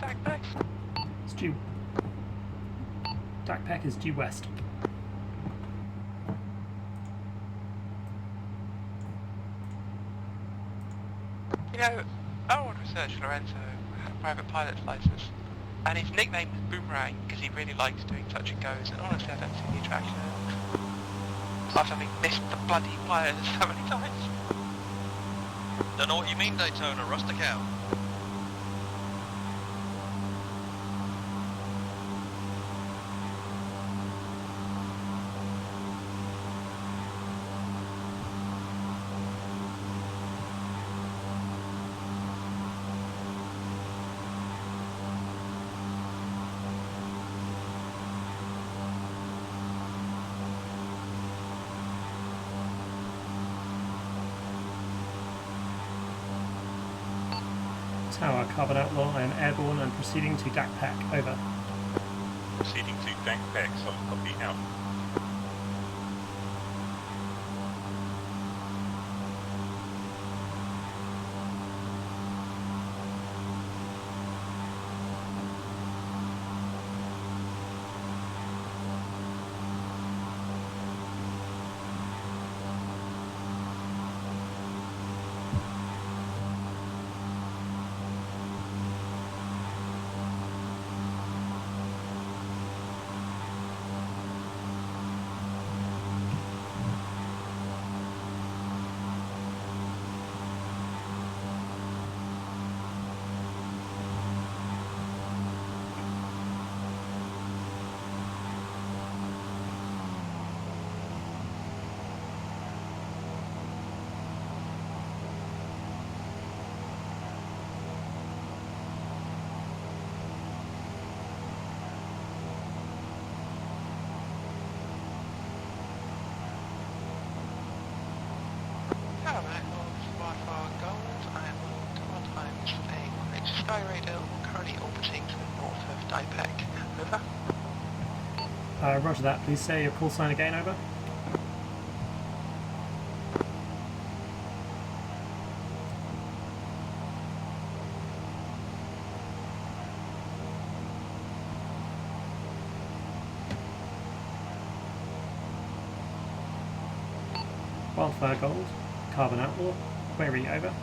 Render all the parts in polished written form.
DAC-PAC? It's due. DAC-PAC is due west. You know, A-1 Research Lorenzo had a private pilot's license, and his nickname is Boomerang because he really likes doing touch and goes, and honestly I don't see the attraction after having missed the bloody wires so many times. Don't know what you mean, Daytona. Rustic out. Tower, Carbon Outlaw, I am airborne and proceeding to DAC-PAC, over. Proceeding to DAC-PAC, solid copy, out. Hello, Mac. Wi-Fi Gold. I am on times A-1 Skyriders, currently orbiting to the north of DAC-PAC. Over. Roger that. Please say your call sign again, over. Wildfire Gold, Carbon Outlaw, query, over.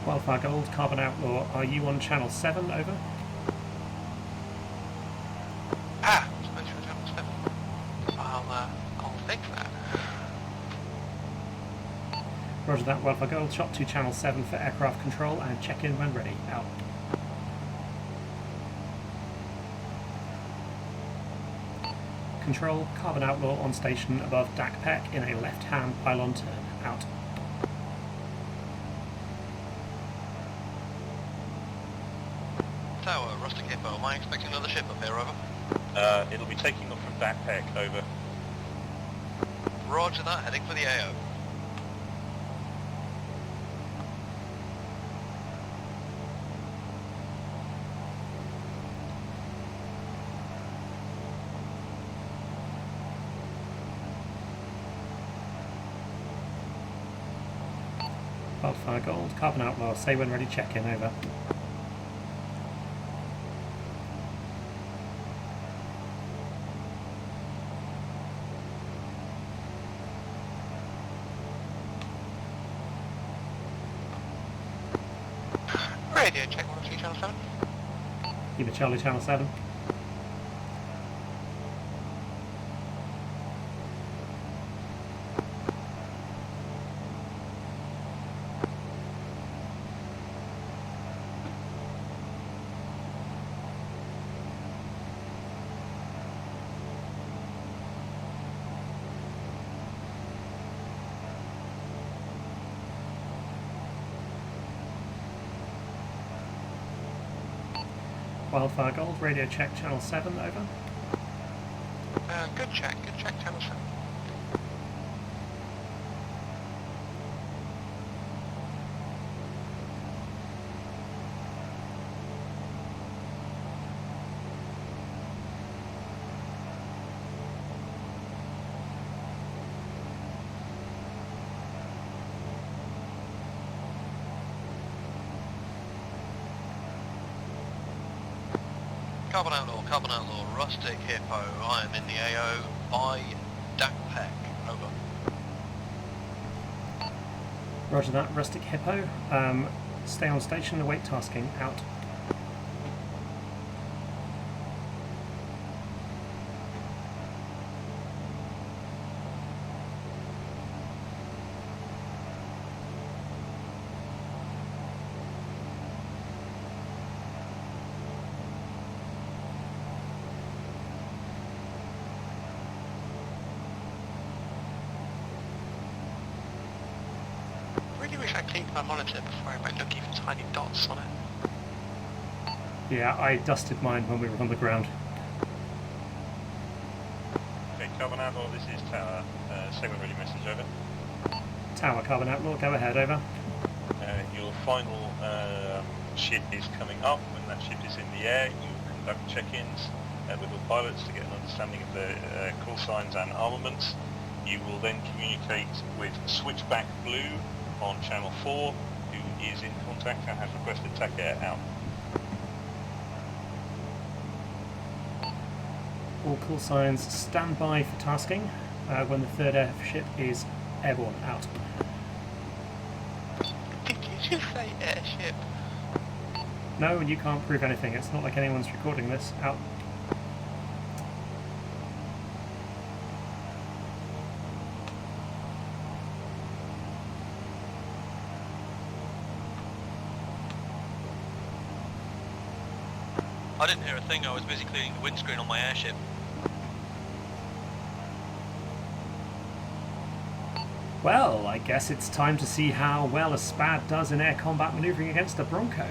Wildfire Gold, Carbon Outlaw, are you on channel 7, over? Ah, supposed to jump step. I'll fix that. Roger that, Wildfire Gold, shot to channel 7 for aircraft control and check in when ready, out. Control, Carbon Outlaw on station above DAC-PAC in a left-hand pylon turn, out. Tower, Rustic Hippo. Am I expecting another ship up here, over? It'll be taking off from DAC-PAC, over. Roger that, heading for the AO. Wildfire Gold, Carbon Outlaw, say when ready, check in, over. Radio check 1 2 channel 7. Lima Charlie, channel 7. Wildfire Gold, radio check channel 7, over. Good check, channel 7. Carbon Outlaw, Rustic Hippo. I am in the AO by Dankpec. Over. Roger that, Rustic Hippo. Stay on station, await tasking. Out. Really wish I cleaned my monitor before I went looking for tiny dots on it. Yeah, I dusted mine when we were on the ground. Okay, Carbon Outlaw, this is Tower. Second ready message, over. Tower, Carbon Outlaw, go ahead, over. Your final ship is coming up. When that ship is in the air, you conduct check-ins with the pilots to get an understanding of the call signs and armaments. You will then communicate with Switchback Blue on Channel 4, who is in contact and has requested TAC Air out. All call signs stand by for tasking when the third airship is airborne. Out. Did you just say airship? No, and you can't prove anything. It's not like anyone's recording this. Out. I didn't hear a thing, I was busy cleaning the windscreen on my airship. Well, I guess it's time to see how well a SPAD does in air combat manoeuvring against a Bronco.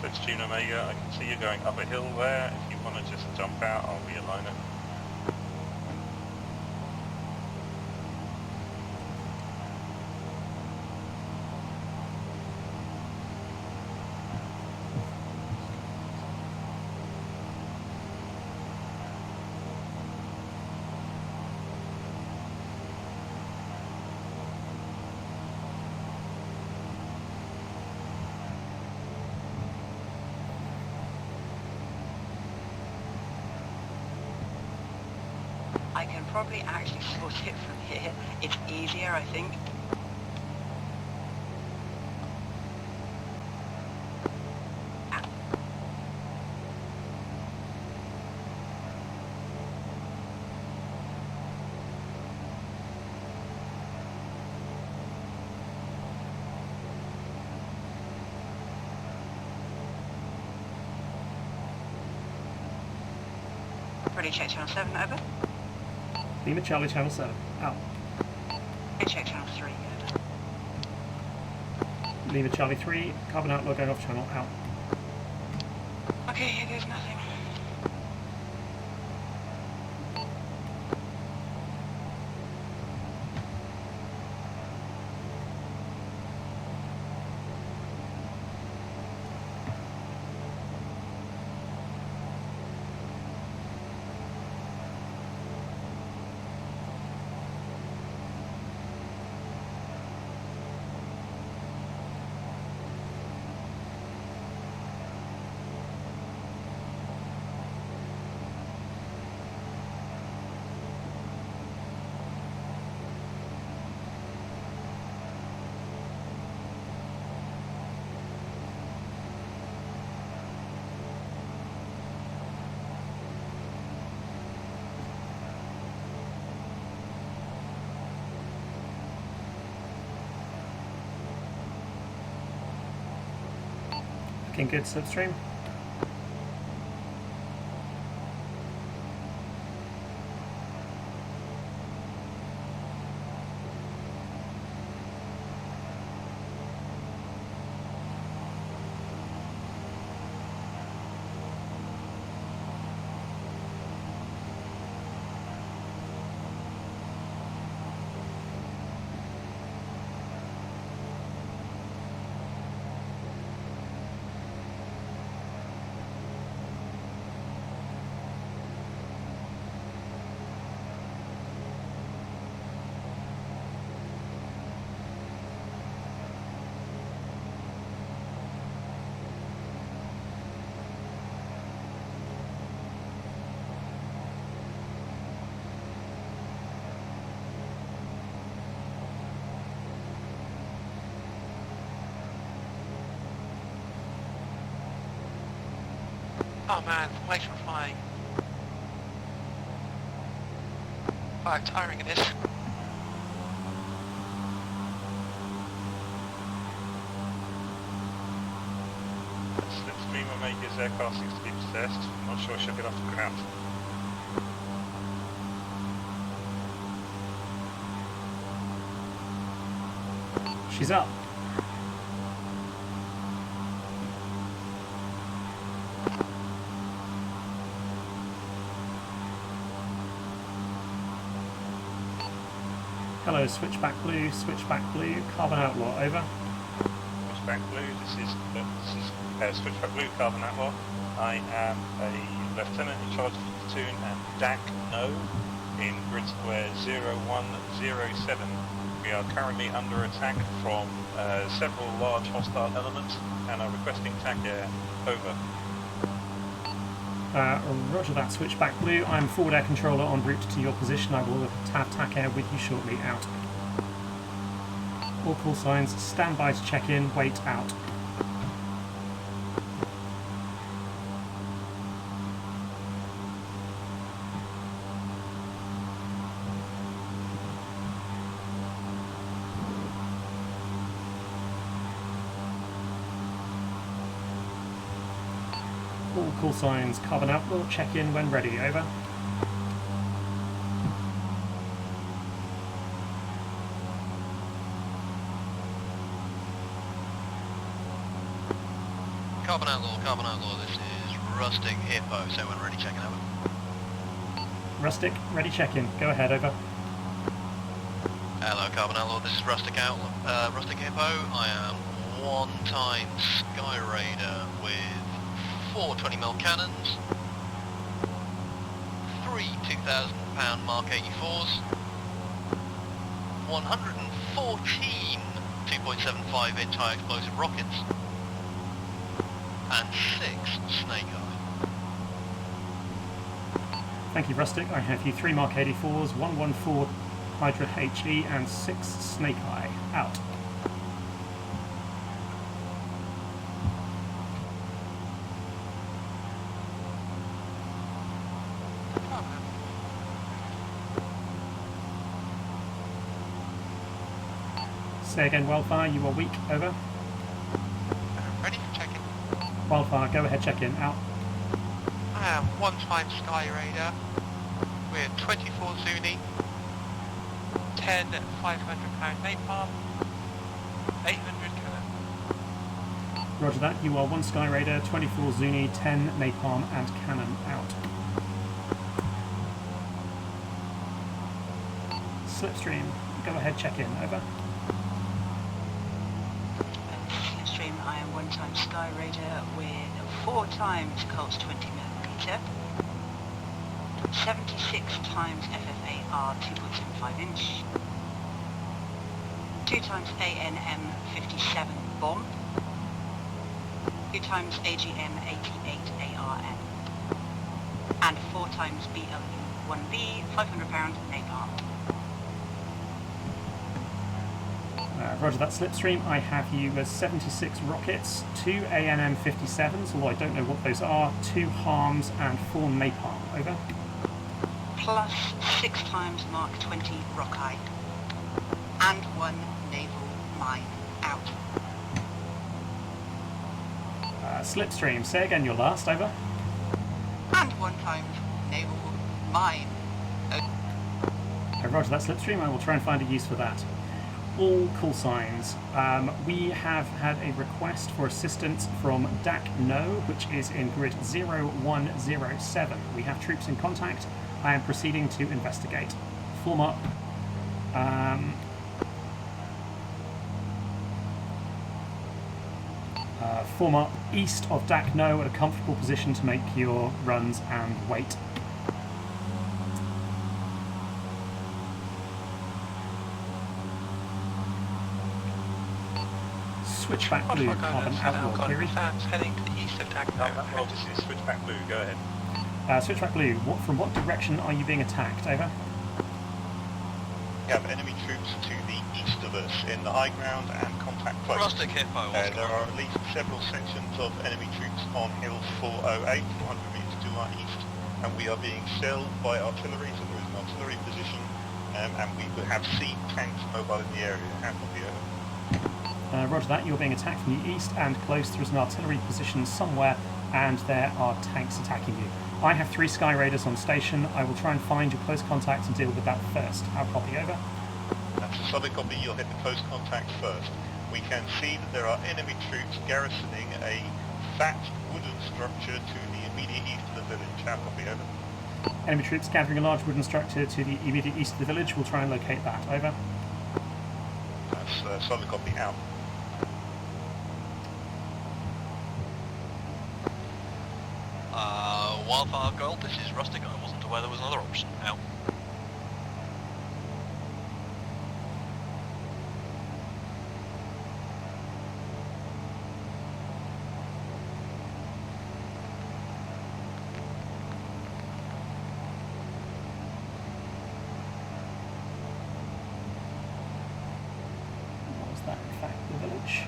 Let's tune Omega. I can see you going up a hill there. If you want to just jump out, I'll realign it. I can probably actually sort it from here. It's easier, I think. Ready, check channel 7, over. Lima Charlie, Channel 7. Out. Ready, check channel 3, over. Lima Charlie 3, Carbon Outlaw going off channel. Out. Okay, here goes nothing. Looking good, slipstream. Oh man, waste from flying. Oh, how tiring it is. Slipstream will make his aircraft seems to be possessed. Not sure she'll get off the ground. She's up. Hello, switchback blue, carbon outlaw, over. Switchback blue, this is Switchback blue, carbon outlaw. I am a lieutenant in charge of the platoon at DAC No in grid square 0107. We are currently under attack from several large hostile elements and are requesting TAC air. Over. Roger that, switchback blue. I'm forward air controller en route to your position. I will have TAC air with you shortly. Out. All call signs, stand by to check in, wait, out. All call signs, carbon outlaw, check in when ready, over. Carbon outlaw, this is Rustic Hippo, so when ready, checking over. Rustic, ready, check in, go ahead, over. Hello, Carbon Outlaw, this is Rustic Hippo. I am one-time Skyrider with 4 20mm cannons, 3 2,000-pound Mark 84s, 114 2.75-inch high explosive rockets, and 6 Snake Eye. Thank you, Rustic. I have you 3 Mark 84s, 114 Hydra HE, and 6 Snake Eye. Out. Say again, Wildfire, you are weak, over. Ready for check-in. Wildfire, go ahead, check in, out. I am one-time Skyrider with 24 Zuni, 10 500-pound napalm, 800 cannon. Roger that, you are 1 Skyraider, 24 Zuni, 10 napalm and cannon, out. Slipstream, go ahead, check in, over. Slipstream, I am one-time Skyrider with 4 times Colts 20mm, 76 times FFAR 2.75-inch, 2 times ANM 57 bomb, 2 times AGM 88 ARM, and 4 times BLU 1B 500-pound napalm. Roger that, Slipstream. I have you as 76 rockets, 2 ANM 57s, although I don't know what those are, 2 harms and 4 napalm, over. Plus 6 times Mark 20 Rockeye, and 1 naval mine, out. Slipstream, say again your last, over. And 1 times naval mine. Roger that, Slipstream. I will try and find a use for that. All call signs. We have had a request for assistance from DAC No, which is in grid 0107. We have troops in contact. I am proceeding to investigate. Form up. Form up east of DAC No at a comfortable position to make your runs and wait. Switchback blue, carbon outlaw, query. Heading to the east of Dagno. Well, this is Switchback blue, go ahead. Switchback blue, from what direction are you being attacked, over? have enemy troops to the east of us in the high ground and contact close. Rustic Hippo, what's There going are on? at least several sections of enemy troops on Hill 408, 400 metres to our east, and we are being shelled by artillery, so there is an artillery position, and we will have sea tanks mobile in the area. How copy, over? Roger that, you're being attacked from the east and close. There is an artillery position somewhere and there are tanks attacking you. I have 3 Skyriders on station. I will try and find your close contact and deal with that first. How copy, over? That's a solid copy, you'll hit the close contact first. We can see that there are enemy troops garrisoning a fat wooden structure to the immediate east of the village. How copy, over? Enemy troops gathering a large wooden structure to the immediate east of the village. We'll try and locate that. Over. That's solid copy, out. Wildfire Gold, this is Rustic. I wasn't aware there was another option. Out. Was that in fact the village?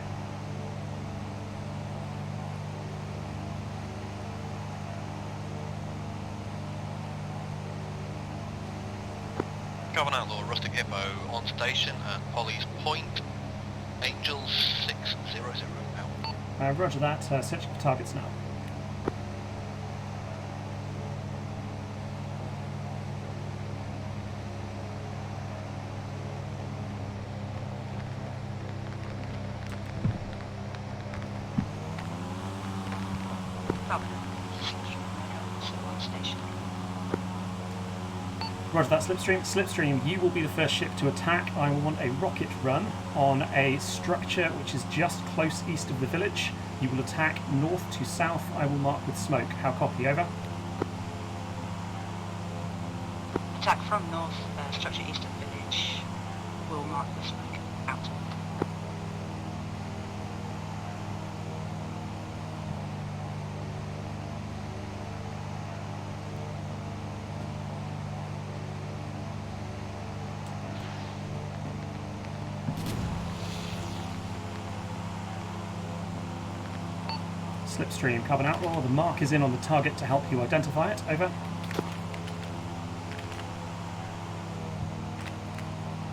Carbon Outlaw, Rustic Hippo on station at Polly's Point, Angel 600. Out. Roger that, searching for targets now. Carbon. So on station. Roger that, Slipstream. Slipstream, you will be the first ship to attack. I will want a rocket run on a structure which is just close east of the village. You will attack north to south. I will mark with smoke. How copy, over? Attack from north, structure east of village. Will mark the smoke. Out. Slipstream, Carbon Outlaw. The mark is in on the target to help you identify it. Over.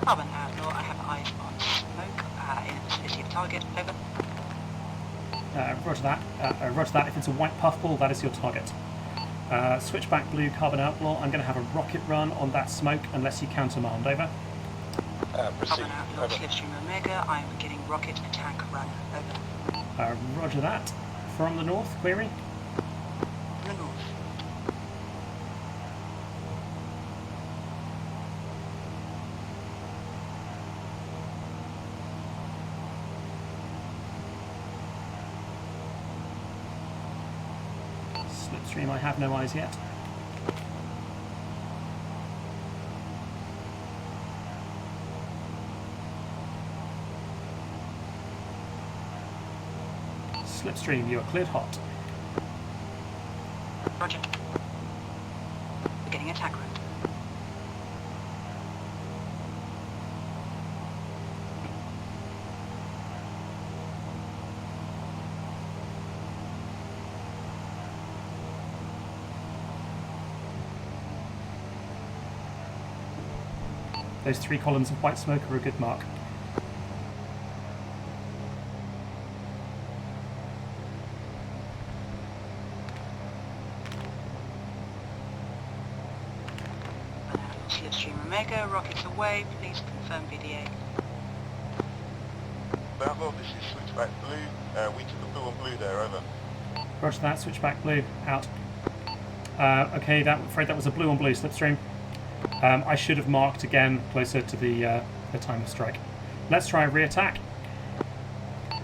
Carbon Outlaw, I have eyes on smoke in the vicinity of target. Over. Roger that. Roger that. If it's a white puffball, that is your target. Switchback Blue, Carbon Outlaw. I'm going to have a rocket run on that smoke unless you countermand. Over. Proceed, Carbon Outlaw, over. Slipstream Omega, I am beginning rocket attack run. Over. Roger that. From the north, query. The north. Slipstream, I have no eyes yet. Slipstream, you are cleared hot. Roger. Beginning attack run. Those 3 columns of white smoke are a good mark. Slipstream Omega, rockets away, please confirm VDA. Outlaw, this is Switchback Blue. We took the blue on blue there, over. Roger that, Switchback Blue, out. Okay, I'm afraid that was a blue on blue, Slipstream. I should have marked again closer to the time of strike. Let's try a re-attack.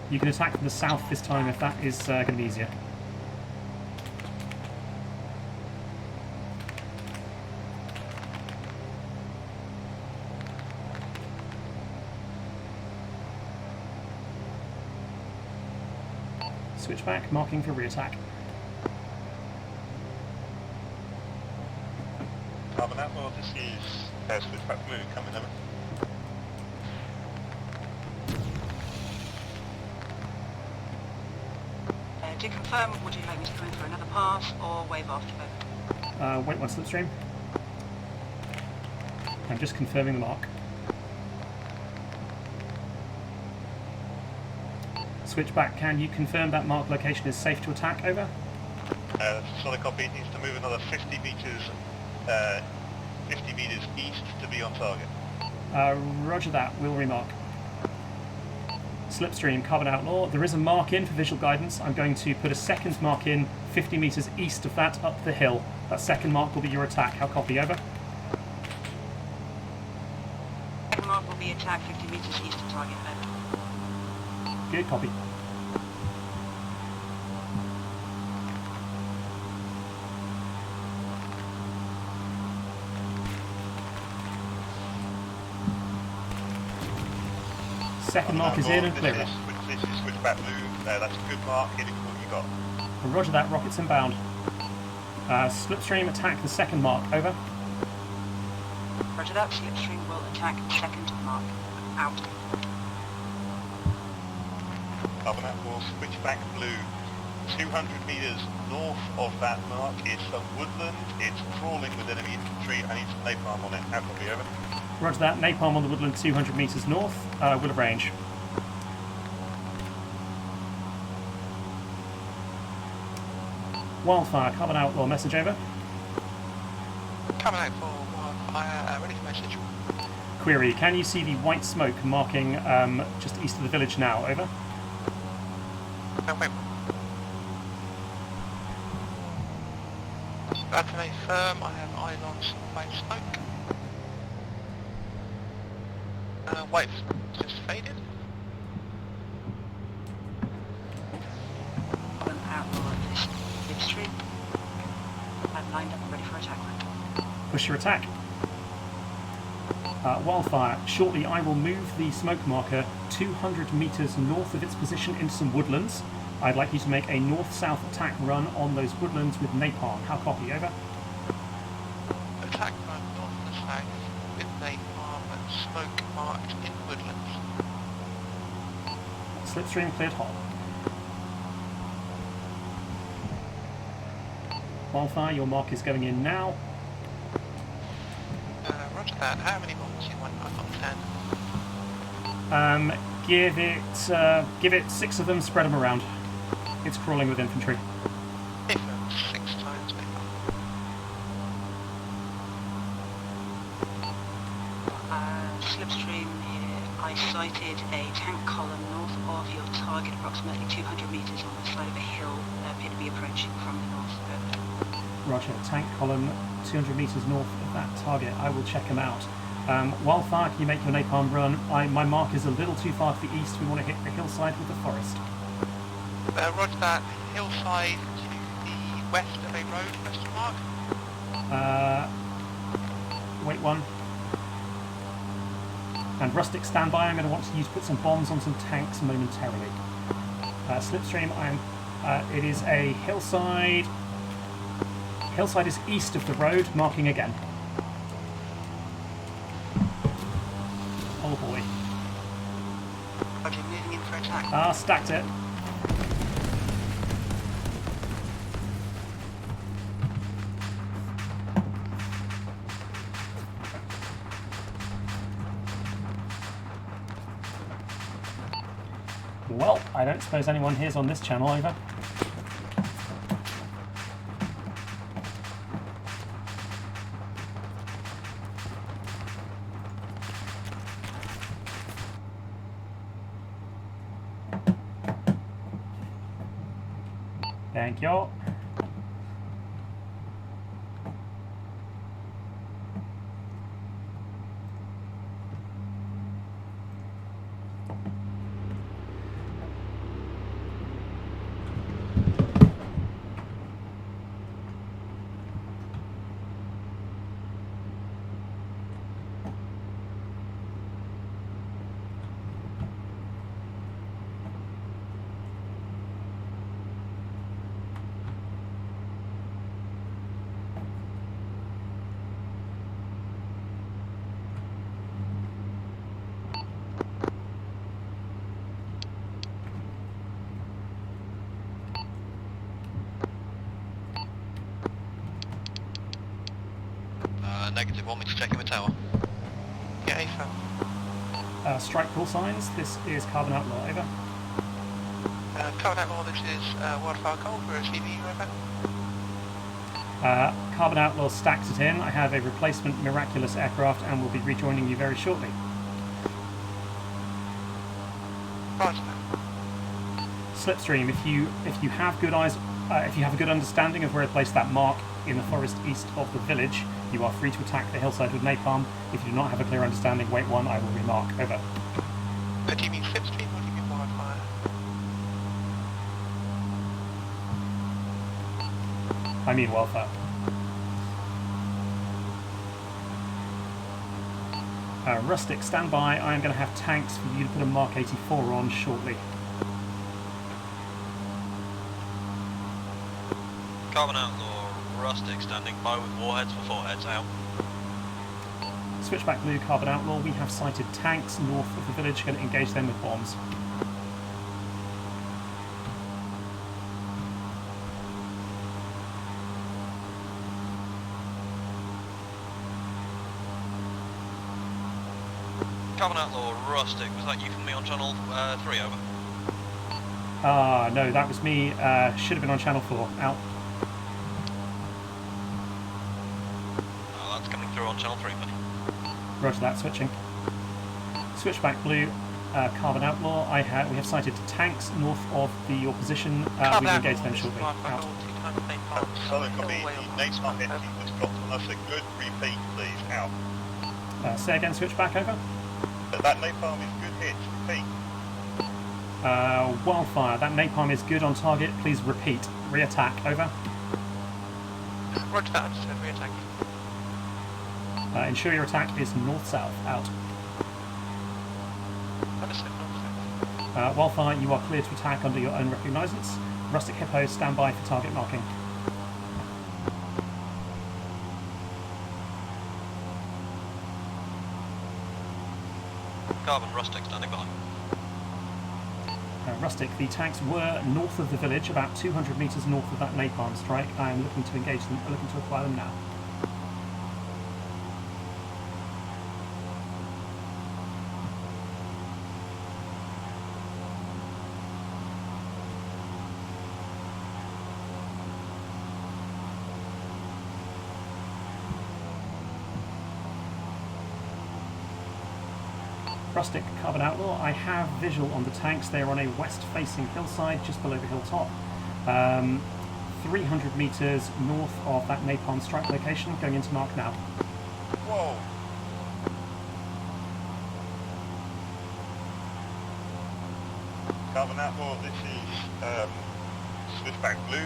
You can attack from the south this time if that is going to be easier. Switchback, marking for re-attack. Carbon Outlaw, this is Switchback Blue, coming over. To confirm, would you like me to come in for another pass or wave after both? Wait one slipstream. I'm just confirming the mark. Switchback, can you confirm that mark location is safe to attack? Over. Solid copy. It needs to move another 50 meters east to be on target. Roger that, we'll remark. Slipstream, Carbon Outlaw. There is a mark in for visual guidance. I'm going to put a second mark in 50 meters east of that up the hill. That second mark will be your attack. How copy? Over. Second mark will be attack 50 meters east of target. Over. Good, copy. Second mark is in and clear. This is switchback move. That's a good mark. Hit it with what you got. Roger that, rockets inbound. Slipstream, attack the second mark. Over. Roger that. Slipstream will attack second mark. Out. Carbon Outlaw, switchback blue. 200 meters north of that mark is some woodland. It's crawling with enemy infantry. I need some napalm on it. How copy? Over. Roger that, napalm on the woodland 200 meters north. Will of range. Wildfire, Carbon Outlaw, message over. Coming out for wildfire, ready for message. Query, can you see the white smoke marking just east of the village now? Over. Wait. Anthony, firm, I have eyes on some white smoke. White just faded. Carbon Outlaw at this slipstream. I'm lined up and ready for attack. Push your attack. Wildfire, shortly I will move the smoke marker 200 meters north of its position into some woodlands. I'd like you to make a north-south attack run on those woodlands with napalm. How copy? Over. Attack run north and south with napalm and smoke marked in woodlands. Slipstream cleared hot. Wildfire, your mark is going in now. Roger that. How many bombs you want? I've got 10. Give it 6 of them. Spread them around. It's crawling with infantry. If 6 times maybe. Slipstream here. I sighted a tank column north of your target, approximately 200 meters on the side of a hill. Appear to be approaching from the north. Roger. Tank column 200 meters north of that target. I will check them out. Wildfire, can you make your napalm run? My mark is a little too far to the east. We want to hit the hillside with the forest. Roger that. Hillside to the west of a road, question mark. Wait one. And Rustic, stand by. I'm going to want to put some bombs on some tanks momentarily. Slipstream, it is a hillside. Hillside is east of the road, marking again. Oh boy. Roger, moving in for attack. Stacked it. Well, I don't suppose anyone here's on this channel, over. Thank you. negative. Want me to check in the tower? Yeah, AFA. Strike call signs. This is Carbon Outlaw. Over. Carbon Outlaw, this is Wildfire Gold. We're receiving you, over. Carbon Outlaw stacked it in. I have a replacement Miraculous aircraft and will be rejoining you very shortly. Roger. Slipstream, if you have good eyes, if you have a good understanding of where to place that mark in the forest east of the village, you are free to attack the hillside with napalm. If you do not have a clear understanding, wait one, I will remark. Over. Do you mean Slipstream or do you mean Wildfire? I mean Wildfire. Rustic, stand by. I am going to have tanks for you to put a Mark 84 on shortly. Carbon Outlaw, Rustic standing by with warheads for foreheads out. Switchback Blue, Carbon Outlaw, we have sighted tanks north of the village, going to engage them with bombs. Carbon Outlaw, Rustic, was that you from me on channel 3, over? No, that was me, should have been on channel 4, out. That's coming through on channel 3, buddy. Roger that, switching. Switchback Blue, Carbon Outlaw, we have sighted tanks north of your position, we will engage them shortly, out. Solid copy, the napalm hit was dropped on us, a good repeat please, out. Say again, switchback, over. That napalm is good hit, repeat. Wildfire, that napalm is good on target, please repeat. Re-attack, over. Roger that, I just said re-attack. Ensure your attack is north-south, out. Understood, north-south. Wildfire, you are clear to attack under your own recognisance. Rustic Hippos, stand by for target marking. Carbon, Rustic standing by. Rustic, the tanks were north of the village, about 200 metres north of that napalm strike. I am looking to engage them, looking to acquire them now. Rustic, Carbon Outlaw, I have visual on the tanks. They are on a west-facing hillside just below the hilltop. 300 metres north of that napalm strike location, going into mark now. Whoa! Carbon Outlaw, this is Switchback Blue.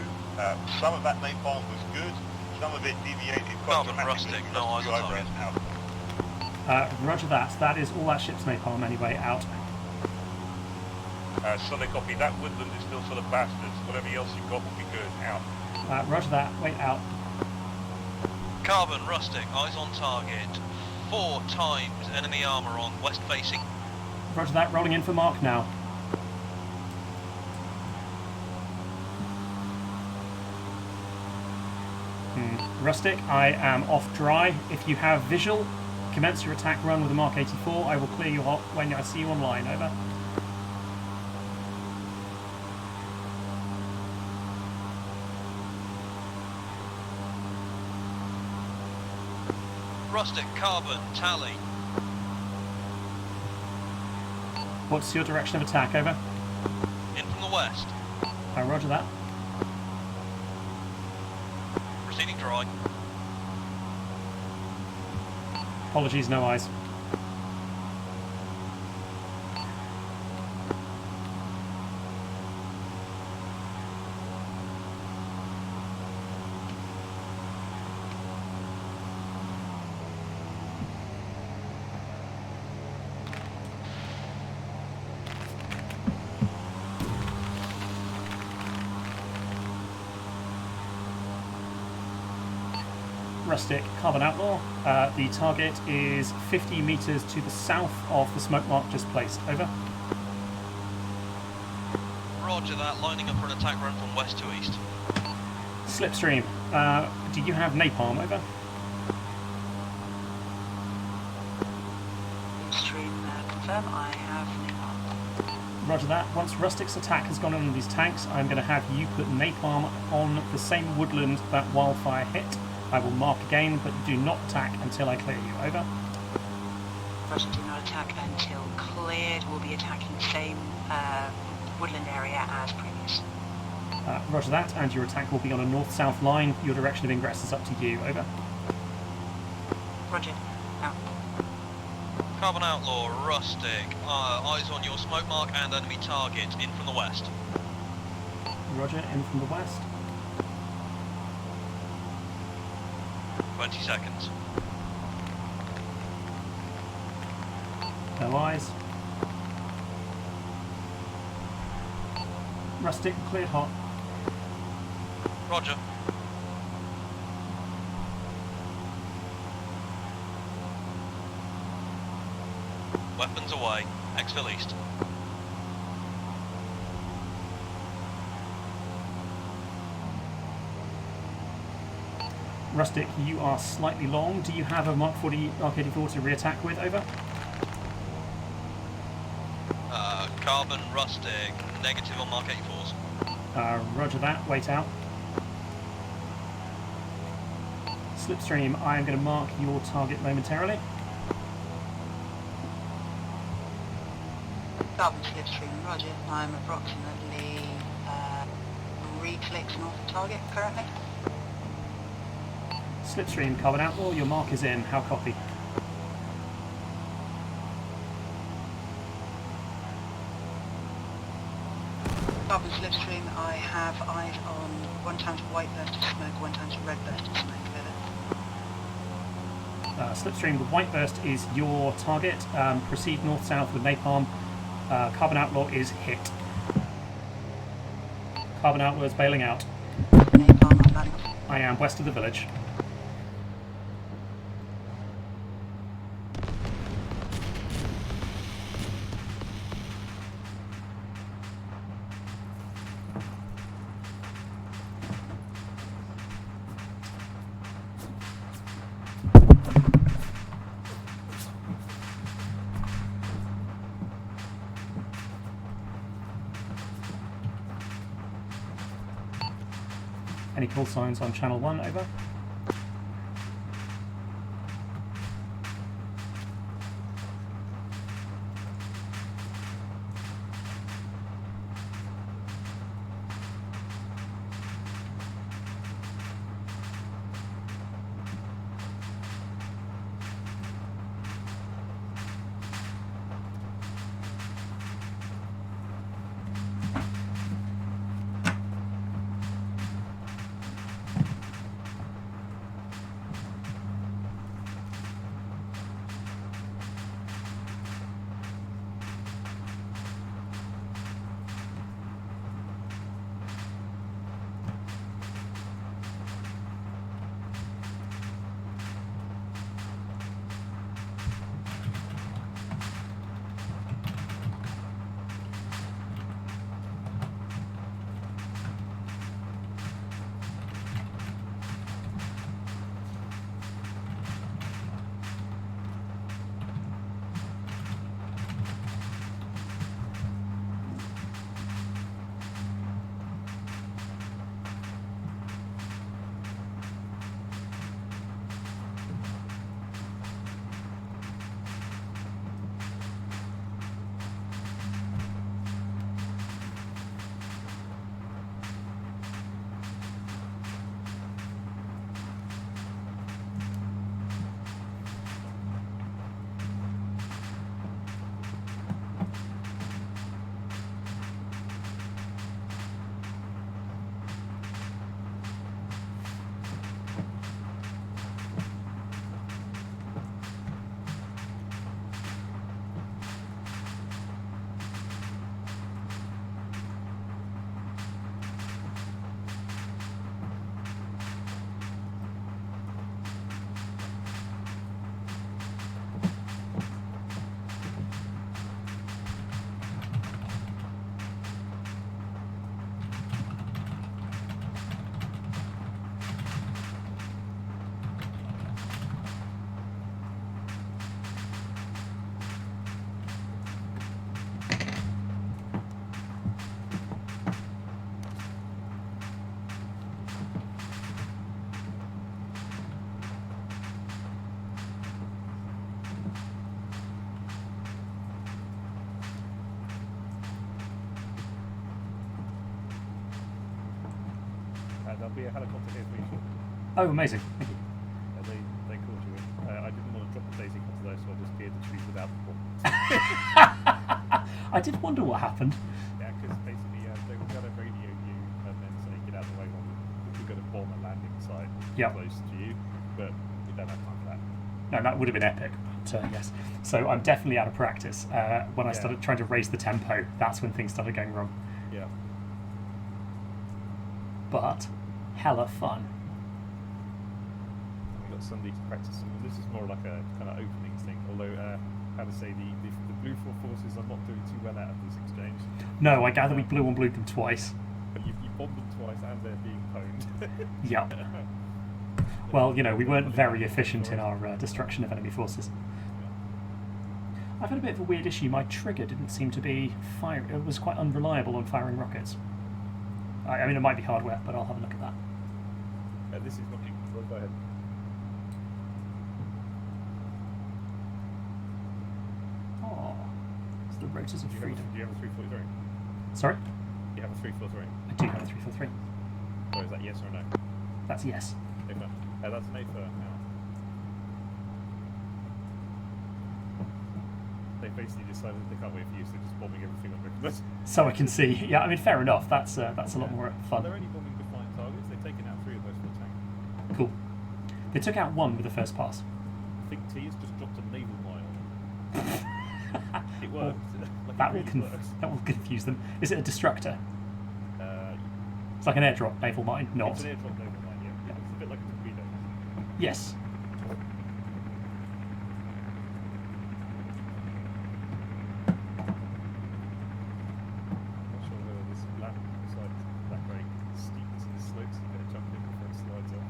Some of that napalm was good, some of it deviated quite Carbon, dramatically. Rustic, no eyes on target. Out. Roger that. That is all that ship's napalm anyway, out. Solid copy, that woodland is still full of bastards. Whatever else you've got will be good, out. Roger that, wait, out. Carbon, Rustic, eyes on target. 4 times enemy armour on west facing. Roger that, rolling in for mark now. Rustic, I am off dry. If you have visual, commence your attack run with a Mark 84. I will clear you hot when I see you online, over. Rustic, Carbon, tally. What's your direction of attack, over? In from the west. Roger that. Proceeding dry. Apologies, no eyes. Rustic, Carbon Outlaw. The target is 50 metres to the south of the smoke mark just placed. Over. Roger that, lining up for an attack run from west to east. Slipstream, do you have napalm? Over. confirm, I have napalm. Roger that. Once Rustic's attack has gone on these tanks, I'm going to have you put napalm on the same woodland that wildfire hit. I will mark again, but do not attack until I clear you. Over. Roger, do not attack until cleared. We'll be attacking the same woodland area as previous. Roger that, and your attack will be on a north-south line. Your direction of ingress is up to you. Over. Roger. Out. Carbon Outlaw, Rustic, eyes on your smoke mark and enemy target, in from the west. Roger, in from the west. 20 seconds. No eyes. Rustic, cleared hot. Roger. Weapons away. Exfil east. Rustic, you are slightly long. Do you have a Mark 40 Arc-84 to re-attack with? Over. Carbon, Rustic, negative on Mark 84s. Roger that. Wait out. Slipstream, I am going to mark your target momentarily. Carbon slipstream, Roger. I'm approximately 3 clicks north of target currently. Slipstream, Carbon Outlaw, your mark is in. How copy? Carbon slipstream, I have eyes on 1 times white burst of smoke, 1 times red burst of smoke. Slipstream, the white burst is your target. Proceed north-south with napalm. Carbon Outlaw is hit. Carbon Outlaw is bailing out. Napalm, I'm landing. I am west of the village. Any call signs on channel 1? Over. there'll be a helicopter here for you shortly. Oh, amazing. Thank you. They called you in. I didn't want to drop the daisy cutter though, so I just geared the tree without the bomb. I did wonder what happened. Yeah, because basically they were going to radio you and then say get out of the way while we're going to bomb a landing site close to you, but we don't have time for that. No, that would have been epic. But, yes. So I'm definitely out of practice. When I started trying to raise the tempo, that's when things started going wrong. Yeah. But hella fun. We got Sunday to practice, and this is more like a kind of openings thing. Although, how to say, the blue forces are not doing too well out of this exchange. No, I gather we blew and blued them twice. But you bombed them twice, and they're being pwned. Yep. Well, you know, we weren't very efficient in our destruction of enemy forces. I've had a bit of a weird issue. My trigger didn't seem to be fire. It was quite unreliable on firing rockets. I mean, it might be hardware, but I'll have a look at that. This is looking. Well, go ahead. Oh, it's the rotors of freedom. Do you have a 343? Sorry? You have a 343? I do have a 343. Or is that yes or no? That's yes. That's an A for now. They basically decided they can't wait for you, so they're just bombing everything on Rickman. So I can see. Yeah, I mean, fair enough. That's a lot more fun. They're only bombing defiant targets. They've taken out 3 of those for the tank. Cool. They took out 1 with the first pass. I think T has just dropped a naval mine. It worked. Like That it will really works. that will confuse them. Is it a destructor? It's like an airdrop naval mine. Not. It's an airdrop naval mine, yeah. It's a bit like a torpedo. Yes. I'm not sure whether this lap beside that very steep to the slopes, you better jump in before it slides off.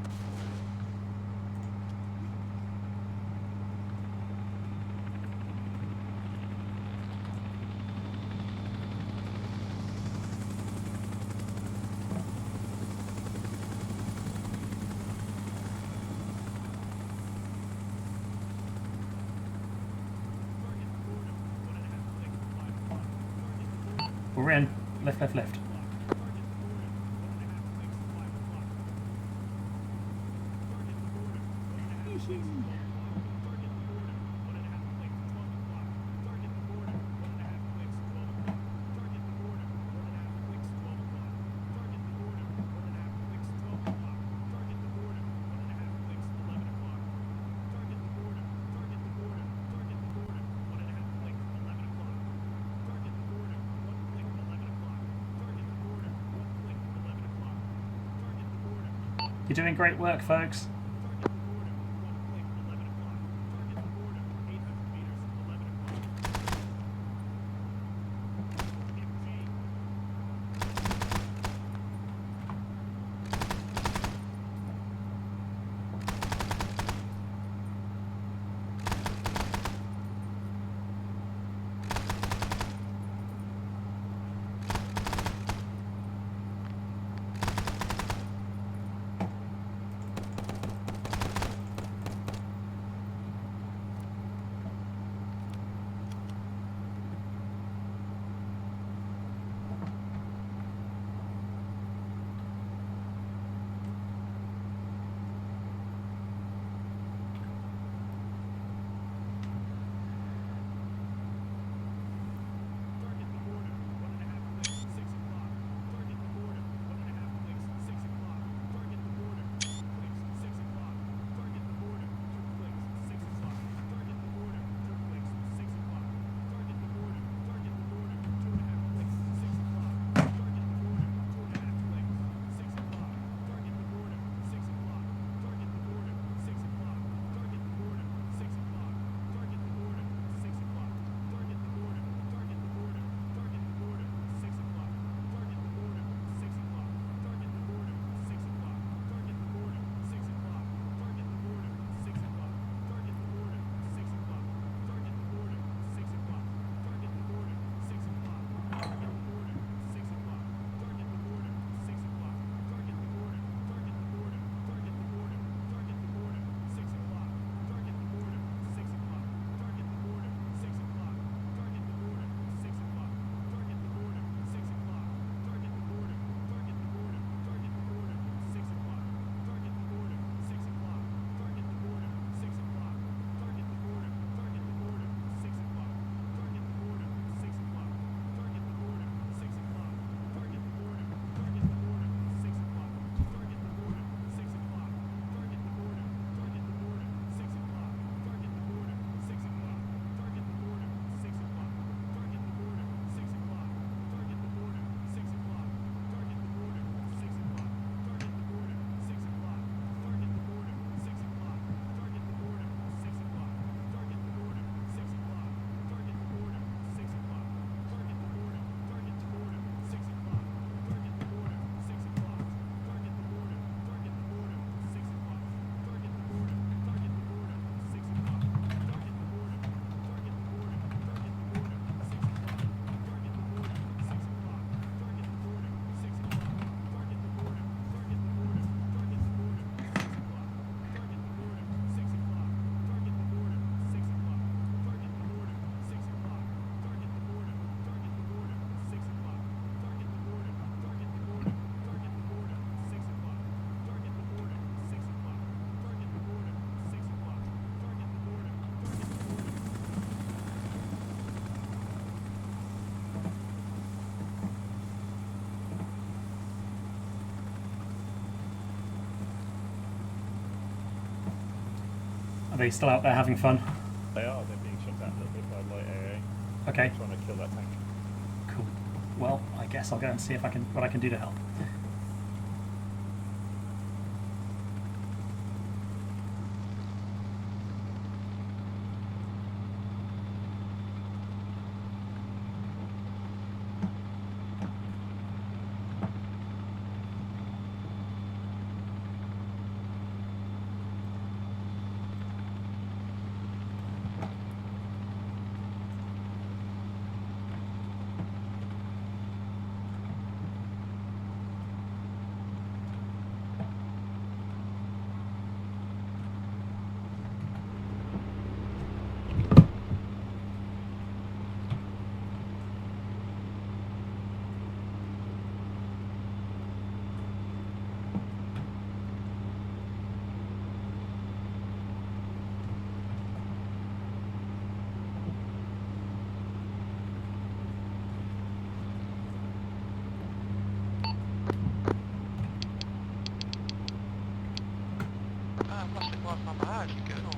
We're in. Left, left, left. You're doing great work, folks. they still out there having fun? They are. They're being shot at a little bit by light AA. Okay. They're trying to kill that tank. Cool. Well, I guess I'll go and see if what I can do to help.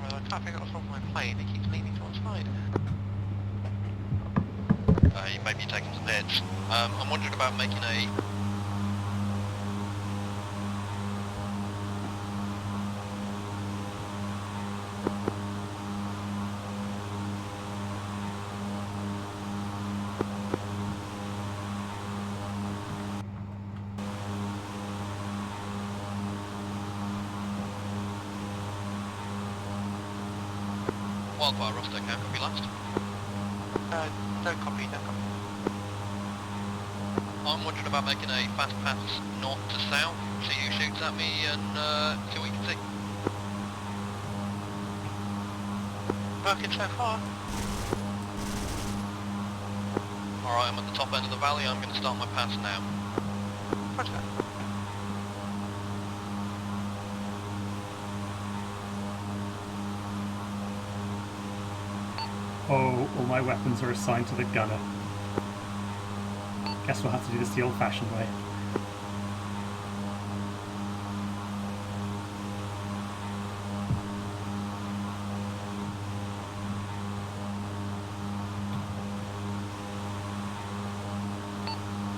I can't figure out what's wrong with my plane. It keeps leaning to one side. You may be taking some hits. I'm wondering about making a... Wildfire, Rustic, how can we last? No copy, no copy. I'm wondering about making a fast pass north to south. See who shoots at me and see what you can see. Working so far. Alright, I'm at the top end of the valley. I'm going to start my pass now. Roger that. Oh, all my weapons are assigned to the gunner. Guess we'll have to do this the old-fashioned way.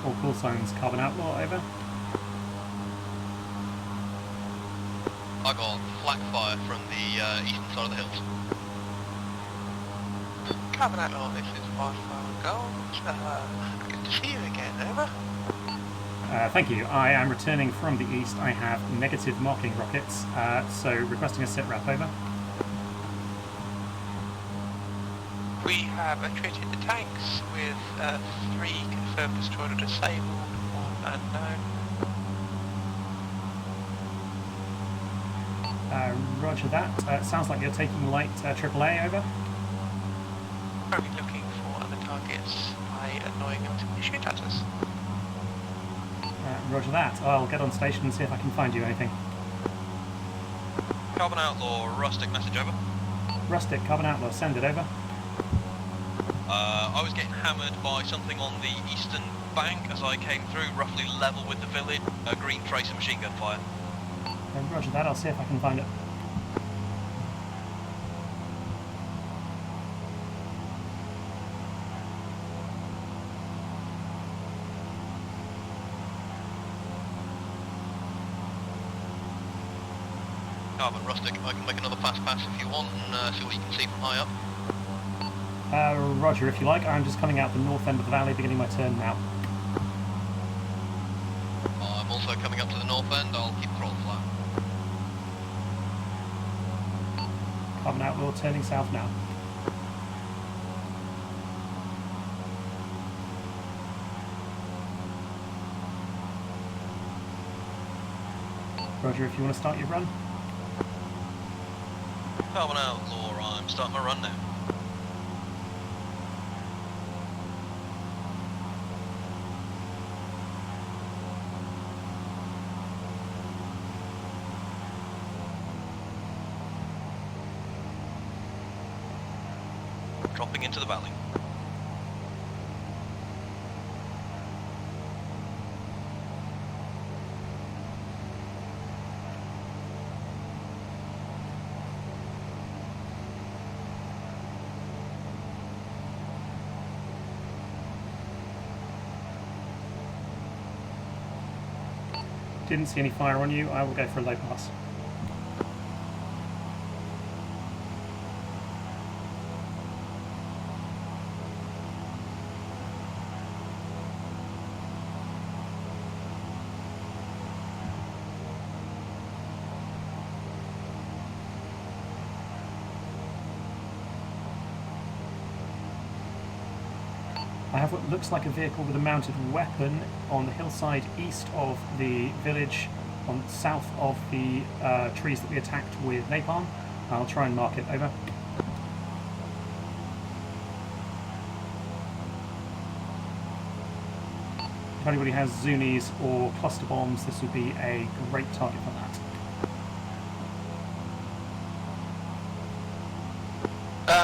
All call signs, Carbon Outlaw, over. I got flak fire from the eastern side of the hills. Carbon Outlaw, this is Wildfire Gold. Good to see you again, over. Thank you. I am returning from the east. I have negative marking rockets, so requesting a sit-rep, over. We have treated the tanks with 3 confirmed destroyed or disabled, 1 unknown. Roger that. Sounds like you're taking light AAA, over. Probably looking for other targets by annoying them to shoot at us. Roger that. I'll get on station and see if I can find you anything. Carbon Outlaw, Rustic, message over. Rustic, Carbon Outlaw, send it over. I was getting hammered by something on the eastern bank as I came through, roughly level with the village. A green trace of machine gun fire. Roger that. I'll see if I can find it. Carbon, Rustic, I can make another fast pass if you want and see what you can see from high up. Roger, if you like. I'm just coming out the north end of the valley, beginning my turn now. I'm also coming up to the north end. I'll keep throttle flat. Carbon Outlaw, turning south now. Roger, if you want to start your run. Carbon Outlaw, I'm starting my run now. Dropping into the valley. Didn't see any fire on you. I will go for a low pass. I have what looks like a vehicle with a mounted weapon on the hillside east of the village, on south of the trees that we attacked with napalm. I'll try and mark it. Over. If anybody has Zunis or cluster bombs, this would be a great target for that.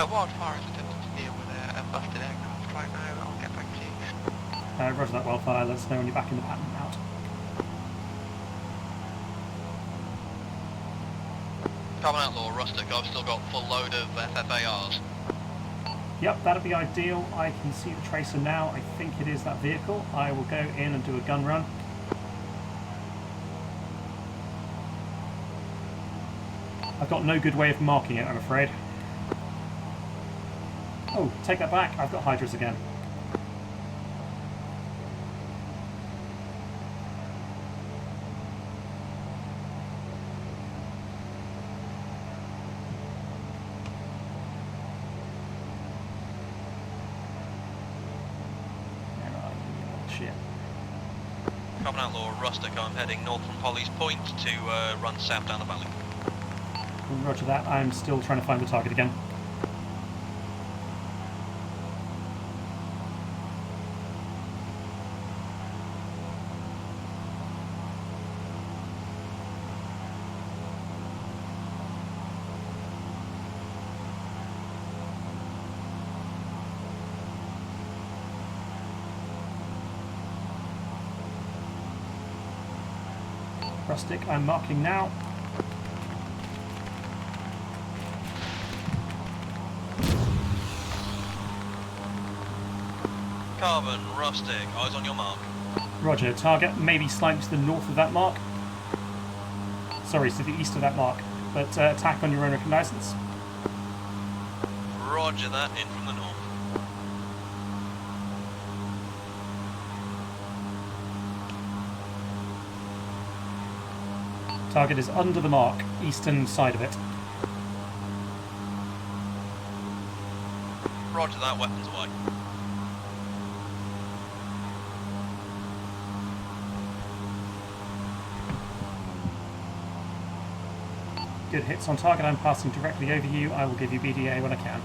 Wildfire is attempting to deal with a busted aircraft right now. I'll get back to you. Roger that, Wildfire. Let us know when you're back in the pattern out. Carbon Outlaw, Rustic, I've still got full load of FFARs. Yep, that'd be ideal. I can see the tracer now. I think it is that vehicle. I will go in and do a gun run. I've got no good way of marking it, I'm afraid. Oh, take that back. I've got Hydras again. Shit. Carbon Outlaw, Rustic, I'm heading north from Holly's Point to run south down the valley. Roger that. I'm still trying to find the target again. Rustic, I'm marking now. Carbon, Rustic, eyes on your mark. Roger, target maybe slightly to the north of that mark. Sorry, to the east of that mark. But attack on your own reconnaissance. Roger that, in from the north. Target is under the mark, eastern side of it. Roger that, weapons away. Good hits on target. I'm passing directly over you. I will give you BDA when I can.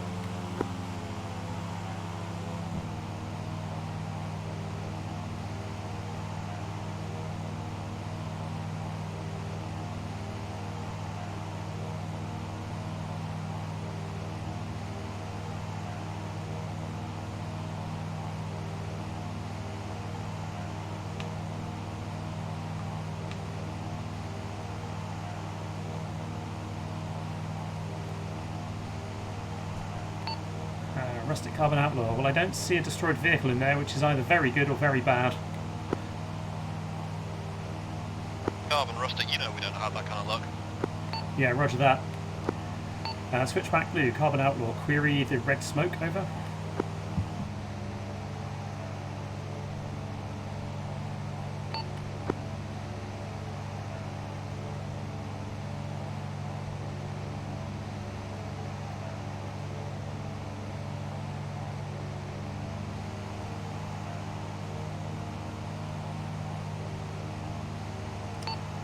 Rustic Carbon Outlaw. Well, I don't see a destroyed vehicle in there, which is either very good or very bad. Carbon, Rustic, you know we don't have that kind of luck. Yeah, roger that. Switchback Blue, Carbon Outlaw. Query the red smoke, over.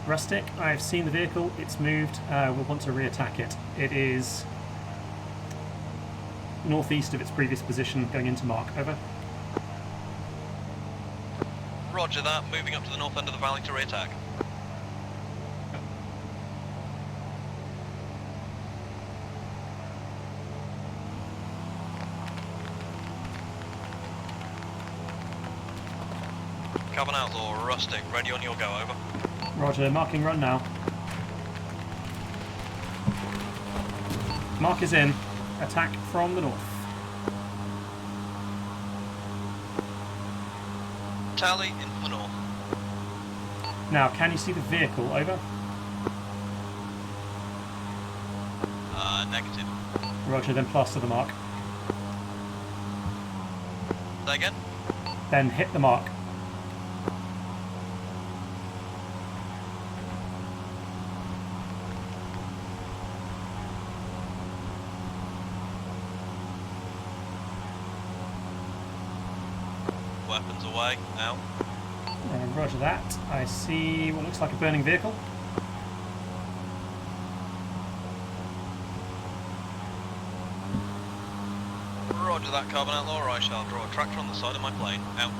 Rustic, I've seen the vehicle, it's moved, we'll want to re-attack it. It is northeast of its previous position, going into mark, over. Roger that, moving up to the north end of the valley to re-attack. Carbon Outlaw, Rustic, ready on your go, over. Roger, marking run now. Mark is in. Attack from the north. Tally in from the north. Now, can you see the vehicle? Over. Negative. Roger, then plaster the mark. Say again? Then hit the mark. Weapons away, out. Roger that. I see what looks like a burning vehicle. Roger that, Carbon Outlaw. I shall draw a tractor on the side of my plane. Out.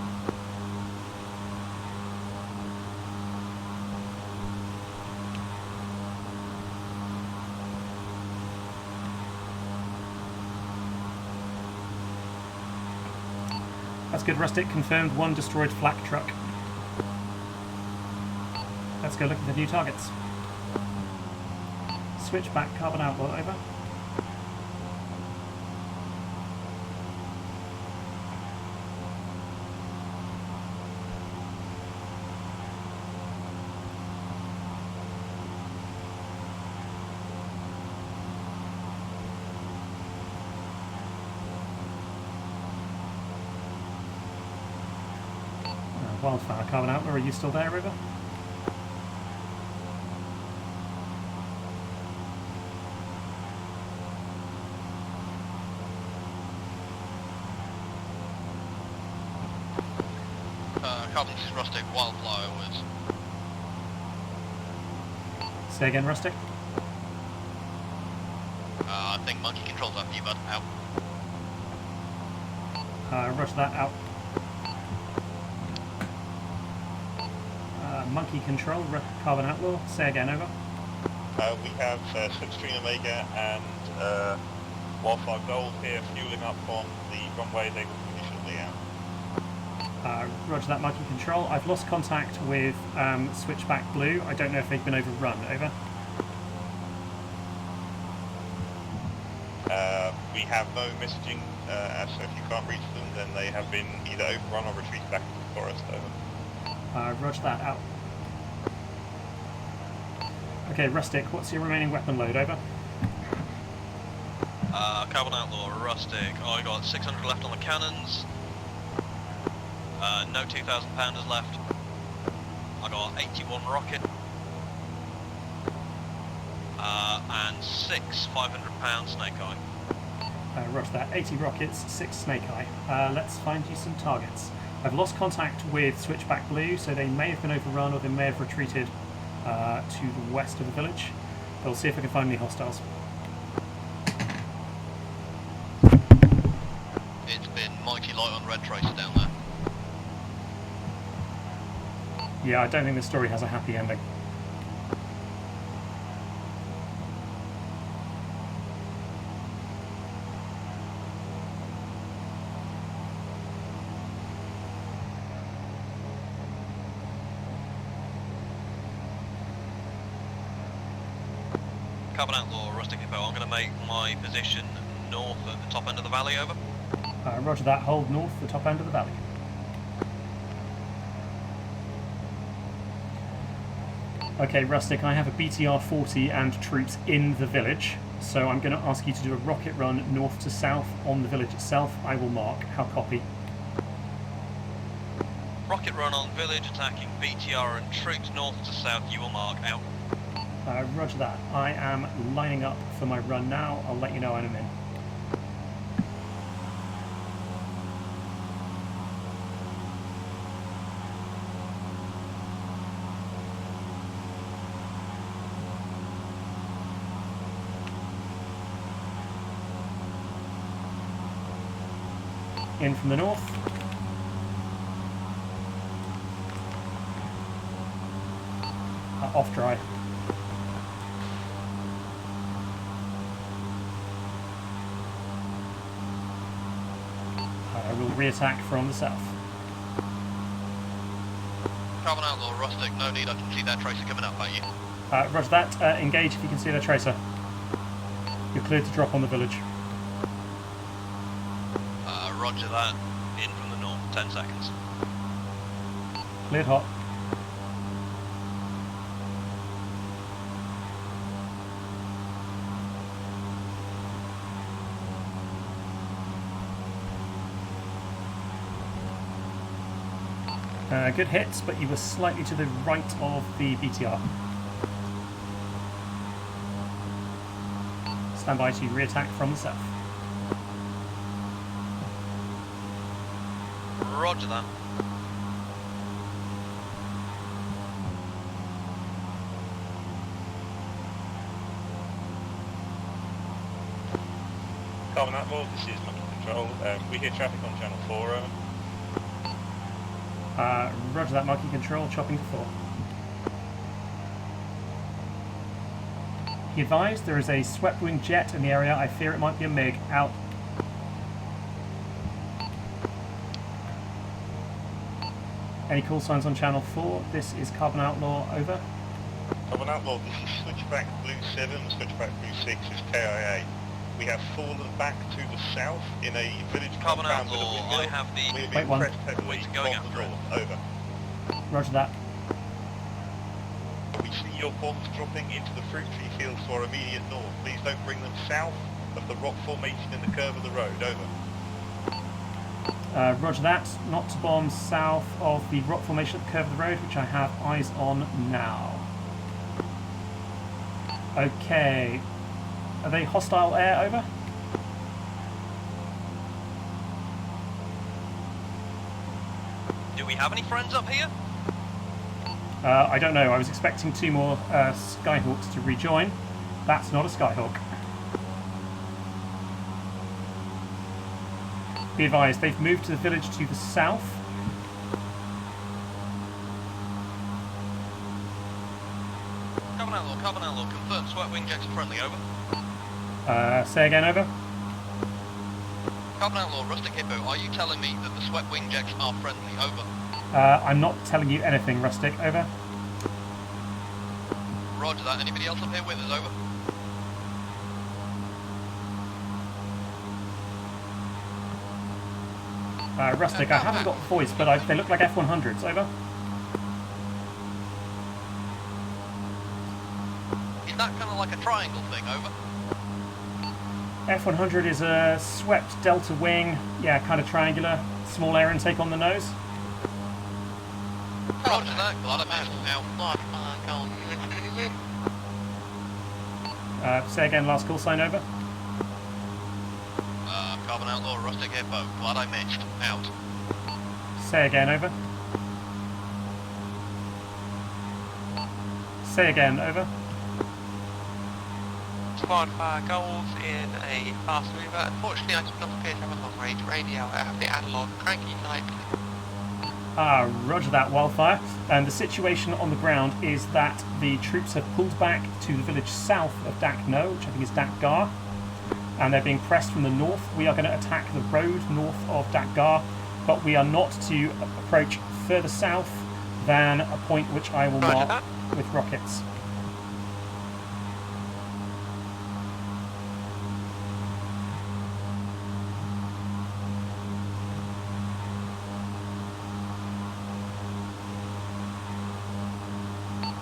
That's good, Rustic. Confirmed 1 destroyed flak truck. Let's go look at the new targets. Switch back, Carbon Outlaw, over. Wildfire, Carbon Outlaw, are you still there, River? Carbon, this is Rustic. Wildfire was. Say again, Rustic. I think Monkey controls after you, bud. Out. Roger that, out. Monkey control, Carbon Outlaw. Say again, over. We have Slipstream Omega and Wildfire Gold here fueling up on the runway. They will finish shortly out. Roger that, Monkey control. I've lost contact with Switchback Blue. I don't know if they've been overrun. Over. We have no messaging, so if you can't reach them, then they have been either overrun or retreated back into the forest. Over. Roger that, out. Okay, Rustic, what's your remaining weapon load? Over. Carbon Outlaw, Rustic. I got 600 left on the cannons. No 2,000 pounders left. I got 81 rocket. And 6 500-pound snake eye. Roger that, 80 rockets, 6 snake eye. Let's find you some targets. I've lost contact with Switchback Blue, so they may have been overrun or they may have retreated to the west of the village. But we'll see if I can find any hostiles. It's been mighty light on Red Tracer down there. Yeah, I don't think this story has a happy ending. Carbon Outlaw, Rustic Hippo. I'm going to make my position north at the top end of the valley, over. Roger that, hold north, the top end of the valley. Okay, Rustic, I have a BTR-40 and troops in the village, so I'm going to ask you to do a rocket run north to south on the village itself. I will mark. How copy? Rocket run on village, attacking BTR and troops north to south. You will mark. Out. Roger that. I am lining up for my run now. I'll let you know when I'm in. In from the north. Off dry. I will re-attack from the south. Carbon Outlaw, Rustic. No need. I can see that tracer coming up at you. Roger that. Engage if you can see their tracer. You're cleared to drop on the village. Roger that. In from the north. 10 seconds. Cleared hot. Good hits, but you were slightly to the right of the BTR. Stand by to re-attack from the south. Roger that. Carbon Outlaw, this is Monkey Control. We hear traffic on Channel 4, over. Roger that, Monkey Control, chopping to 4. Be advised, there is a swept wing jet in the area. I fear it might be a MiG. Out. Any call signs on Channel 4? This is Carbon Outlaw, over. Carbon Outlaw, this is Switchback Blue 7, Switchback Blue 6 is KIA. We have fallen back to the south in a village Carbon compound with a Outlaw, windmill. I have the... We're Wait, being one. pressed heavily Wait, going from the after it. north. Over. Roger that. We see your bombs dropping into the fruit tree fields to our immediate north. Please don't bring them south of the rock formation in the curve of the road. Over. Roger that. Not to bomb south of the rock formation at the curve of the road, which I have eyes on now. Okay. Are they hostile air, over? Do we have any friends up here? I don't know. I was expecting 2 more Skyhawks to rejoin. That's not a Skyhawk. Be advised, they've moved to the village to the south. Carbon Outlaw, confirm swept wing jets are friendly, over. Say again, over. Carbon Outlaw, Rustic Hippo, are you telling me that the swept wing jets are friendly, over? I'm not telling you anything, Rustic, over. Roger that, anybody else up here with us, over? Rustic, I haven't got voice, but they look like F-100s, over. Is that kind of like a triangle thing, over? F-100 is a swept delta wing, yeah, kind of triangular, small air intake on the nose. Roger that, glad I missed. Out. Say again, last call sign, over. Carbon Outlaw, Rustic Hippo, glad I missed. Out. Say again, over. Say again, over. Squad fire goals in a fast mover. Unfortunately, I do not appear to have a long range radio. I have the analog cranky type. Roger that, Wildfire. And the situation on the ground is that the troops have pulled back to the village south of Dak No, which I think is Dak Gar, and they're being pressed from the north. We are going to attack the road north of Dak Gar, but we are not to approach further south than a point which I will mark with rockets.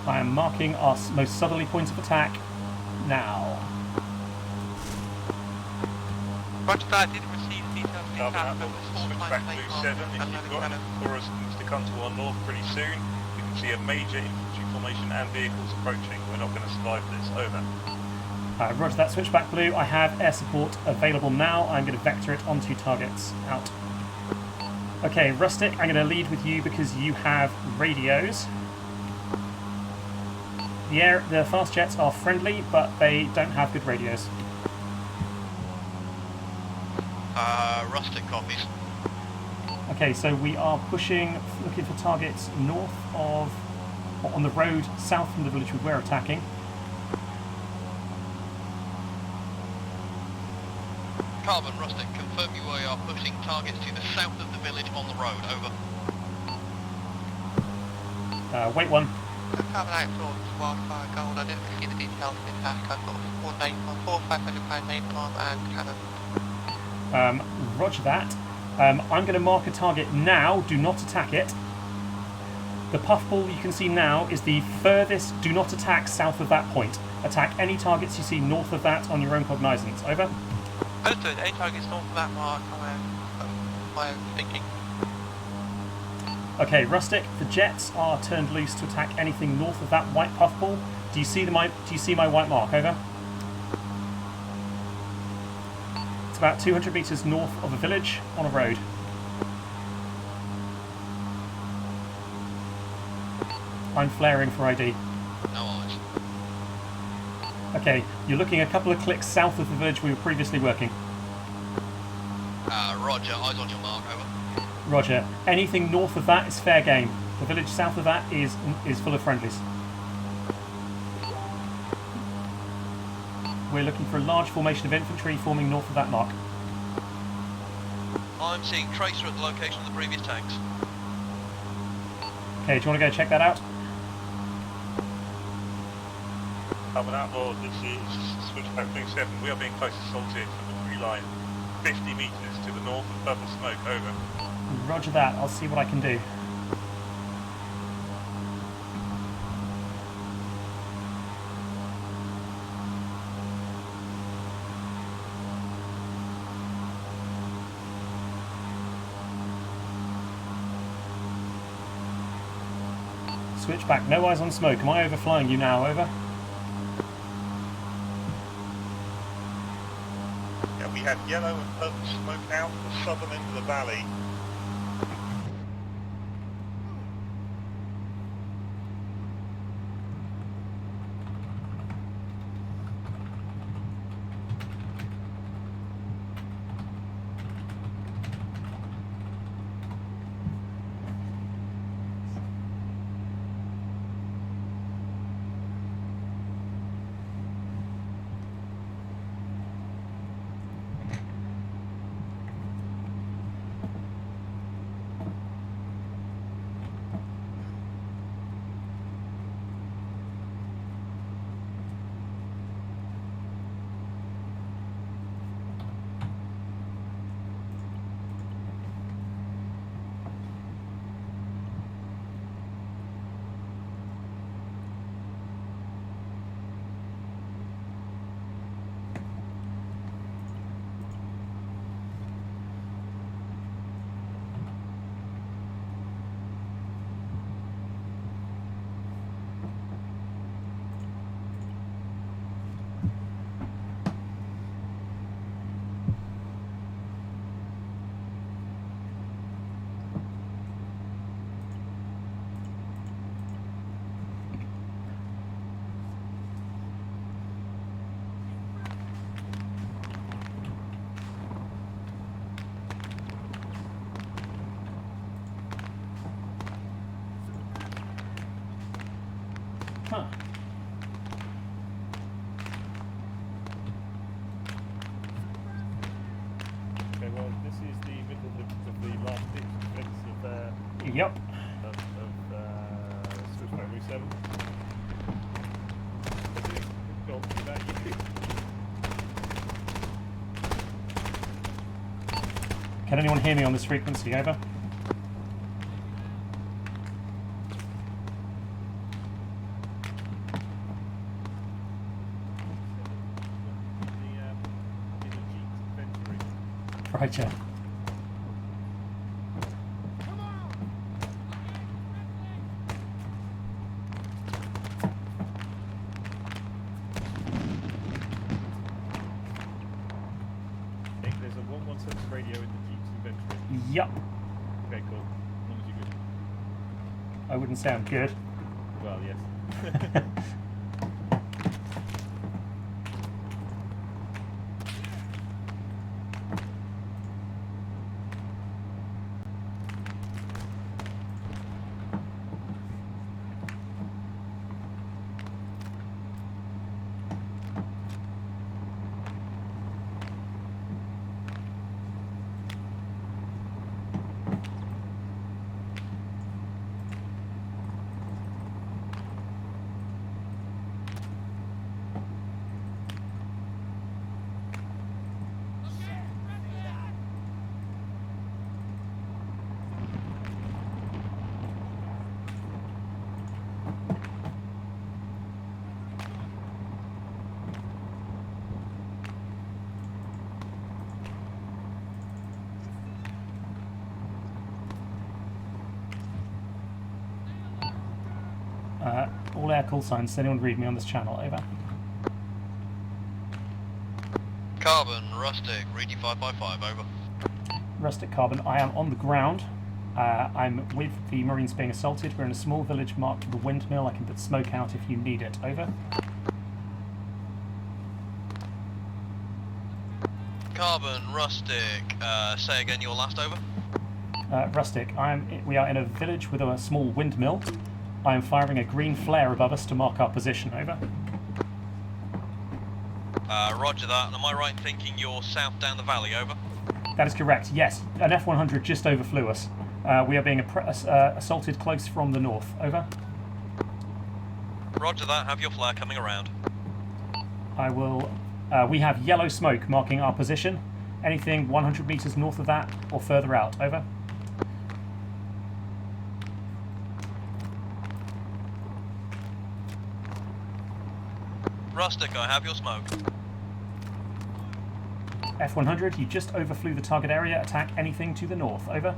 I am marking our most southerly point of attack now. Roger that, I didn't receive details of the Carbon attack, Outlaw, but this was is Switchback Blue 7. If you've got enough for us to come to our north pretty soon, you can see a major infantry formation and vehicles approaching. We're not going to survive this. Over. Roger that, Switchback Blue. I have air support available now. I'm going to vector it onto targets. Out. Okay, Rustic, I'm going to lead with you because you have radios. The fast jets are friendly, but they don't have good radios. Rustic copies. Okay, so we are pushing, looking for targets north of, or on the road south from the village we're attacking. Carbon, Rustic, confirm you are pushing targets to the south of the village on the road, over. Wait one. Carbon Outlaw, Wildfire Gold, I didn't see the details of the attack. I've got 4 500-pound napalm and cannon. Roger that. I'm going to mark a target now. Do not attack it. The puffball you can see now is the furthest. Do not attack south of that point. Attack any targets you see north of that on your own cognizance. Over. Understood. Any targets north of that mark, my own thinking. Okay, Rustic, the jets are turned loose to attack anything north of that white puffball. Do you see my white mark? Over. It's about 200 metres north of a village on a road. I'm flaring for ID. No eyes. Okay, you're looking a couple of clicks south of the village we were previously working. Roger, eyes on your mark, over. Roger. Anything north of that is fair game. The village south of that is full of friendlies. We're looking for a large formation of infantry forming north of that mark. I'm seeing tracer at the location of the previous tanks. Okay, do you want to go check that out? Carbon Outlaw, this is Switchback 7. We are being close assaulted from the tree line 50 metres to the north of Purple Smoke, over. Roger that, I'll see what I can do. Switchback, no eyes on smoke. Am I overflying you now? Over. Yeah, we have yellow and purple smoke out the southern end of the valley. Huh. Okay, well, this is the middle of the last ditch defence of Yep. Switchback 7. Go on, without you. Can anyone hear me on this frequency? Over. Roger. I think there's a 117 radio in the Jeep's inventory. Yep. Okay, cool. As long as you're good. I wouldn't say I'm good. Well, yes. All air call signs. Does anyone read me on this channel? Over. Carbon, Rustic, read you 555, over. Rustic Carbon, I am on the ground. I'm with the Marines being assaulted. We're in a small village marked with a windmill. I can put smoke out if you need it. Over. Carbon, Rustic, say again your last, over. Rustic, we are in a village with a small windmill. I am firing a green flare above us to mark our position. Over. Roger that, and am I right in thinking you're south down the valley, over? That is correct, yes. An F-100 just overflew us. We are being assaulted close from the north. Over. Roger that, have your flare coming around. I will... we have yellow smoke marking our position. Anything 100 metres north of that or further out. Over. Rustic, I have your smoke. F-100, you just overflew the target area. Attack anything to the north. Over.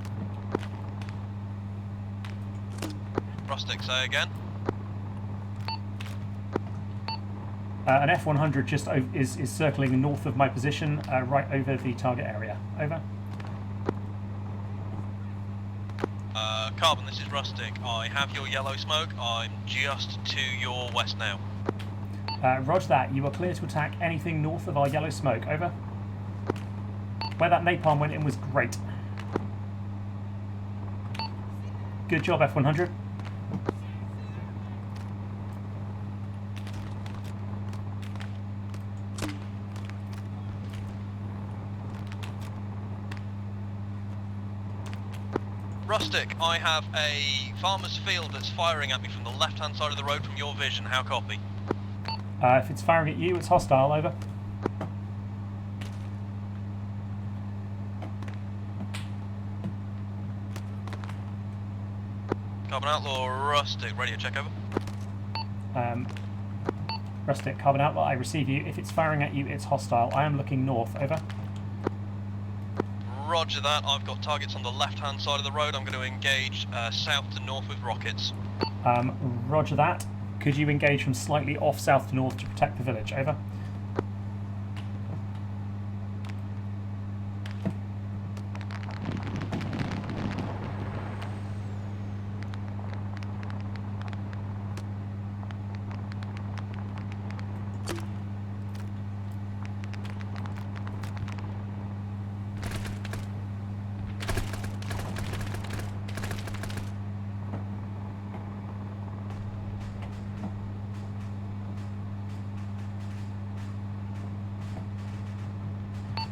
Rustic, say again. An F-100 just is circling north of my position, right over the target area. Over. Carbon, this is Rustic. I have your yellow smoke. I'm just to your west now. Roger that. You are clear to attack anything north of our yellow smoke. Over. Where that napalm went in was great. Good job, F-100. Rustic, I have a farmer's field that's firing at me from the left-hand side of the road from your vision. How copy? If it's firing at you, it's hostile. Over. Carbon Outlaw, Rustic, radio check, over. Rustic, Carbon Outlaw, I receive you. If it's firing at you, it's hostile. I am looking north. Over. Roger that, I've got targets on the left-hand side of the road. I'm going to engage south to north with rockets. Roger that. Could you engage from slightly off south to north to protect the village? Over.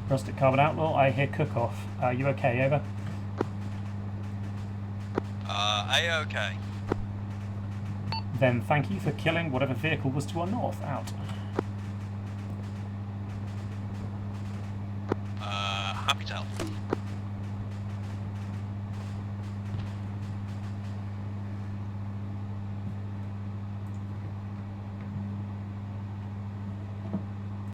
Rustic Carbon Outlaw, I hear cook-off. Are you okay? Over. A-okay. Then thank you for killing whatever vehicle was to our north. Out.